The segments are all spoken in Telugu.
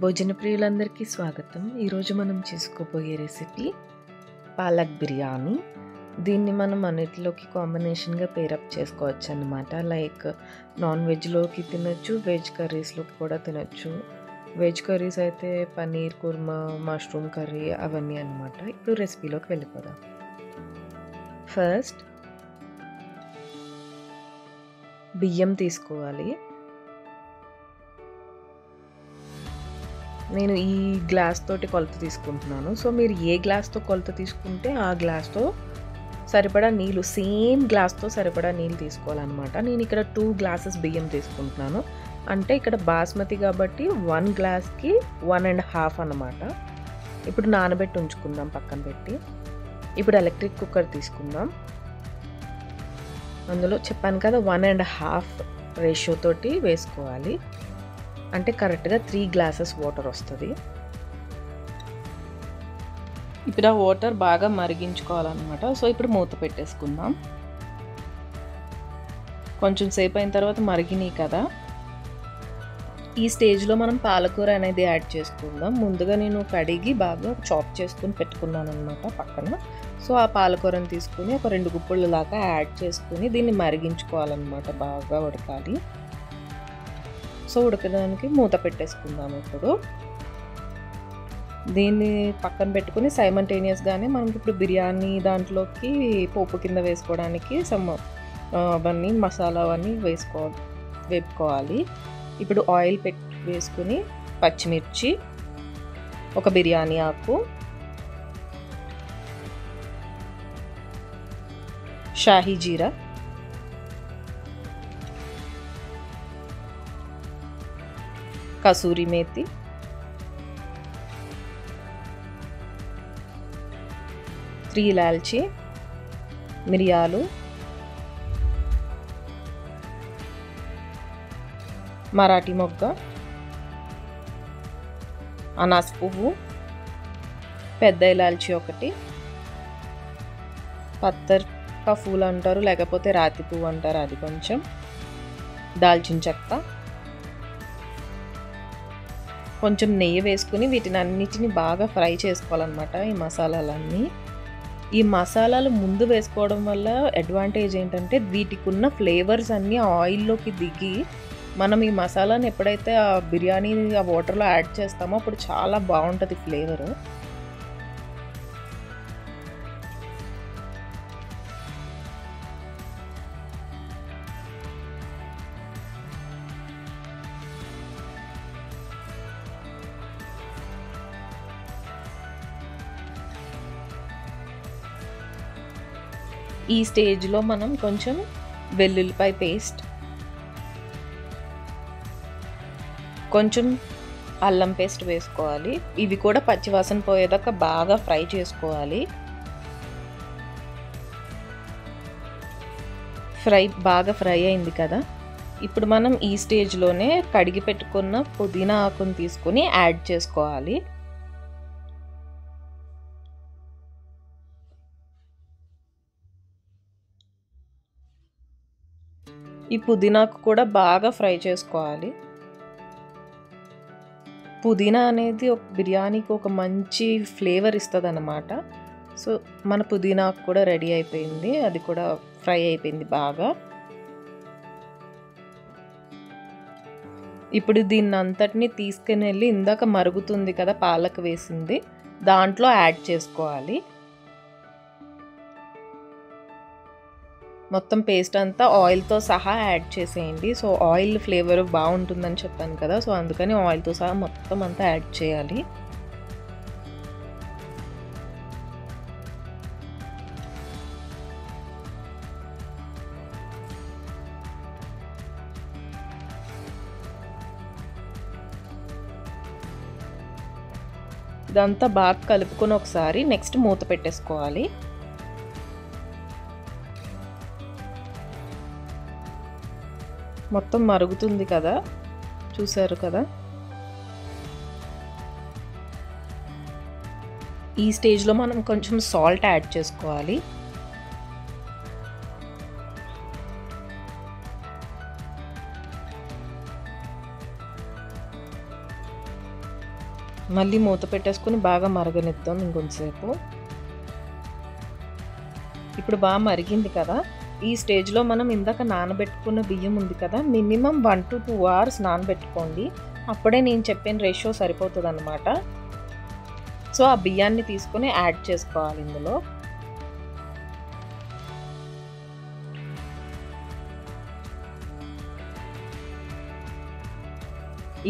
భోజన ప్రియులందరికీ స్వాగతం. ఈరోజు మనం చేసుకోబోయే రెసిపీ పాలక్ బిర్యానీ. దీన్ని మనం అన్నిటిలోకి కాంబినేషన్గా పేరప్ చేసుకోవచ్చు అన్నమాట. లైక్ నాన్ వెజ్లోకి తినొచ్చు, వెజ్ కర్రీస్లోకి కూడా తినొచ్చు. వెజ్ కర్రీస్ అయితే పన్నీర్ కుర్మా, మష్రూమ్ కర్రీ అవన్నీ అన్నమాట. ఇప్పుడు రెసిపీలోకి వెళ్ళిపోదాం. ఫస్ట్ బియ్యం తీసుకోవాలి. నేను ఈ గ్లాస్ తోటి కొలత తీసుకుంటున్నాను. సో మీరు ఏ గ్లాస్తో కొలత తీసుకుంటే ఆ గ్లాస్తో సరిపడా నీళ్ళు, సేమ్ గ్లాస్తో సరిపడా నీళ్ళు తీసుకోవాలన్నమాట. నేను ఇక్కడ 2 గ్లాసెస్ బియ్యం తీసుకుంటున్నాను. అంటే ఇక్కడ బాస్మతి కాబట్టి 1 గ్లాస్కి 1.5 అన్నమాట. ఇప్పుడు నానబెట్టి ఉంచుకుందాం పక్కన పెట్టి. ఇప్పుడు ఎలక్ట్రిక్ కుక్కర్ తీసుకుందాం. అందులో చెప్పాను కదా 1.5 రేషియో తోటి వేసుకోవాలి. అంటే కరెక్ట్గా 3 గ్లాసెస్ వాటర్ వస్తుంది. ఇప్పుడు ఆ వాటర్ బాగా మరిగించుకోవాలన్నమాట. సో ఇప్పుడు మూత పెట్టేసుకుందాం. కొంచెం సేపు అయిన తర్వాత మరిగినాయి కదా, ఈ స్టేజ్లో మనం పాలకూర అనేది యాడ్ చేసుకుందాం. ముందుగా నేను కడిగి బాగా చాప్ చేసుకుని పెట్టుకున్నాను అనమాట పక్కన. సో ఆ పాలకూరని తీసుకుని ఒక 2 గుప్పుల దాకా యాడ్ చేసుకుని దీన్ని మరిగించుకోవాలన్నమాట. బాగా ఉడకాలి. సో ఉడకడానికి మూత పెట్టేసుకుందాం. ఇప్పుడు దీన్ని పక్కన పెట్టుకుని సైమల్టేనియస్గానే మనకి ఇప్పుడు బిర్యానీ దాంట్లోకి పోపు కింద వేసుకోవడానికి అవన్నీ మసాలా అవన్నీ వేపుకోవాలి. ఇప్పుడు ఆయిల్ వేసుకుని పచ్చిమిర్చి, ఒక బిర్యానీ ఆకు, షాహీ జీరా, కసూరి మేతి, త్రీ ఇలాల్చి, మిరియాలు, మరాఠీ మొగ్గ, అనాస పువ్వు, పెద్ద ఇలాల్చి ఒకటి, పత్తర్ కా పూలు అంటారు, లేకపోతే రాతి పువ్వు అంటారు, అది కొంచెం, దాల్చిన చెక్క, కొంచెం నెయ్యి వేసుకుని వీటిని అన్నిటిని బాగా ఫ్రై చేసుకోవాలన్నమాట. ఈ మసాలాలన్నీ, ఈ మసాలాలు ముందు వేసుకోవడం వల్ల అడ్వాంటేజ్ ఏంటంటే వీటికి ఉన్న ఫ్లేవర్స్ అన్నీ ఆయిల్లోకి దిగి మనం ఈ మసాలాని ఎప్పుడైతే ఆ బిర్యానీ ఆ వాటర్లో యాడ్ చేస్తామో అప్పుడు చాలా బాగుంటుంది ఫ్లేవర్. ఈ స్టేజ్లో మనం కొంచెం వెల్లుల్లిపాయ పేస్ట్, కొంచెం అల్లం పేస్ట్ వేసుకోవాలి. ఇవి కూడా పచ్చివాసన పోయేదాకా బాగా ఫ్రై చేసుకోవాలి. బాగా ఫ్రై అయింది కదా, ఇప్పుడు మనం ఈ స్టేజ్లోనే కడిగి పెట్టుకున్న పుదీనా ఆకుని తీసుకొని యాడ్ చేసుకోవాలి. ఈ పుదీనాకు కూడా బాగా ఫ్రై చేసుకోవాలి. పుదీనా అనేది ఒక బిర్యానీకి ఒక మంచి ఫ్లేవర్ ఇస్తుంది అన్నమాట. సో మన పుదీనాకు కూడా రెడీ అయిపోయింది, అది కూడా ఫ్రై అయిపోయింది బాగా. ఇప్పుడు దీన్ని అంతటిని తీసుకుని వెళ్ళి ఇందాక మరుగుతుంది కదా పాలక్ వేసింది, దాంట్లో యాడ్ చేసుకోవాలి. మొత్తం పేస్ట్ అంతా ఆయిల్తో సహా యాడ్ చేసేయండి. సో ఆయిల్ ఫ్లేవర్ బాగుంటుందని చెప్పాను కదా, సో అందుకని ఆయిల్తో సహా మొత్తం అంతా యాడ్ చేయాలి. ఇదంతా బాగా కలుపుకొని ఒకసారి నెక్స్ట్ మూత పెట్టేసుకోవాలి. మొత్తం మరుగుతుంది కదా, చూసారు కదా. ఈ స్టేజ్లో మనం కొంచెం సాల్ట్ యాడ్ చేసుకోవాలి. మళ్ళీ మూత పెట్టేసుకొని బాగా మరగనిద్దాం ఇంకొంచెంసేపు. ఇప్పుడు బాగా మరిగింది కదా, ఈ స్టేజ్లో మనం ఇందాక నానబెట్టుకున్న బియ్యం ఉంది కదా, మినిమం 1 to 2 hours నానబెట్టుకోండి. అప్పుడే నేను చెప్పిన రేషియో సరిపోతుంది అన్నమాట. సో ఆ బియ్యాన్ని తీసుకొని యాడ్ చేసుకోవాలి ఇందులో.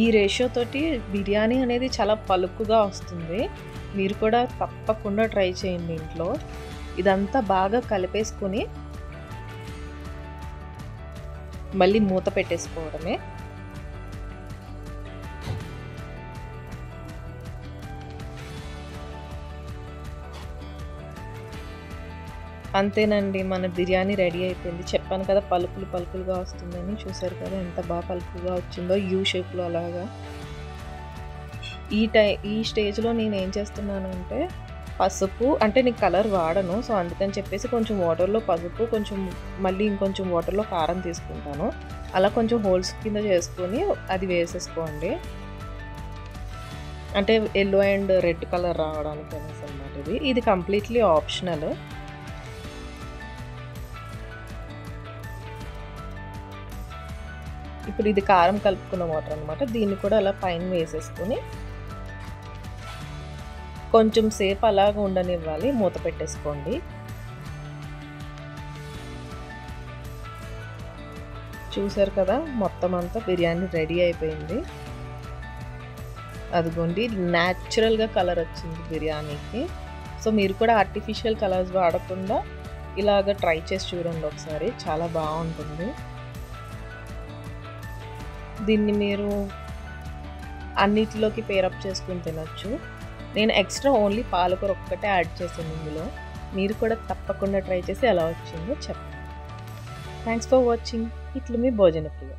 ఈ రేషియో తోటి బిర్యానీ అనేది చాలా పలుకుగా వస్తుంది. మీరు కూడా తప్పకుండా ట్రై చేయండి ఇంట్లో. ఇదంతా బాగా కలిపేసుకొని మళ్ళీ మూత పెట్టేసుకోవడమే. అంతేనండి, మన బిర్యానీ రెడీ అయిపోయింది. చెప్పాను కదా పలుకులుగా వస్తుందని. చూసారు కదా ఎంత బాగా పలుకుగా వచ్చిందో, యూ షేప్లో అలాగా. ఈ స్టేజ్లో నేను ఏం చేస్తున్నానంటే పసుపు, అంటే నేను కలర్ వాడను, సో అందుకని చెప్పేసి కొంచెం వాటర్లో పసుపు, కొంచెం మళ్ళీ ఇంకొంచెం వాటర్లో కారం తీసుకుంటాను. అలా కొంచెం హోల్స్ కింద చేసుకొని అది వేసేసుకోండి. అంటే ఎల్లో అండ్ రెడ్ కలర్ రావడానికి అనేసి అన్నమాట. ఇది కంప్లీట్లీ ఆప్షనల్. ఇప్పుడు ఇది కారం కలుపుకున్న వాటర్ అనమాట. దీన్ని కూడా అలా పైన వేసేసుకొని కొంచెం సేపు అలాగ ఉండనివ్వాలి. మూత పెట్టేసుకోండి. చూసారు కదా మొత్తం అంతా బిర్యానీ రెడీ అయిపోయింది. అదిగోండి న్యాచురల్గా కలర్ వచ్చింది బిర్యానీకి. సో మీరు కూడా ఆర్టిఫిషియల్ కలర్స్ వాడకుండా ఇలాగ ట్రై చేసి చూడండి ఒకసారి, చాలా బాగుంటుంది. దీన్ని మీరు అన్నిటిలోకి పేరప్ చేసుకుని తినచ్చు. నేను ఎక్స్ట్రా ఓన్లీ పాలకూర ఒక్కటే యాడ్ చేశాను ఇందులో. మీరు కూడా తప్పకుండా ట్రై చేసి ఎలా వచ్చిందో చెప్పండి. Thanks for watching. ఇట్లు మీ భోజన ప్రియ.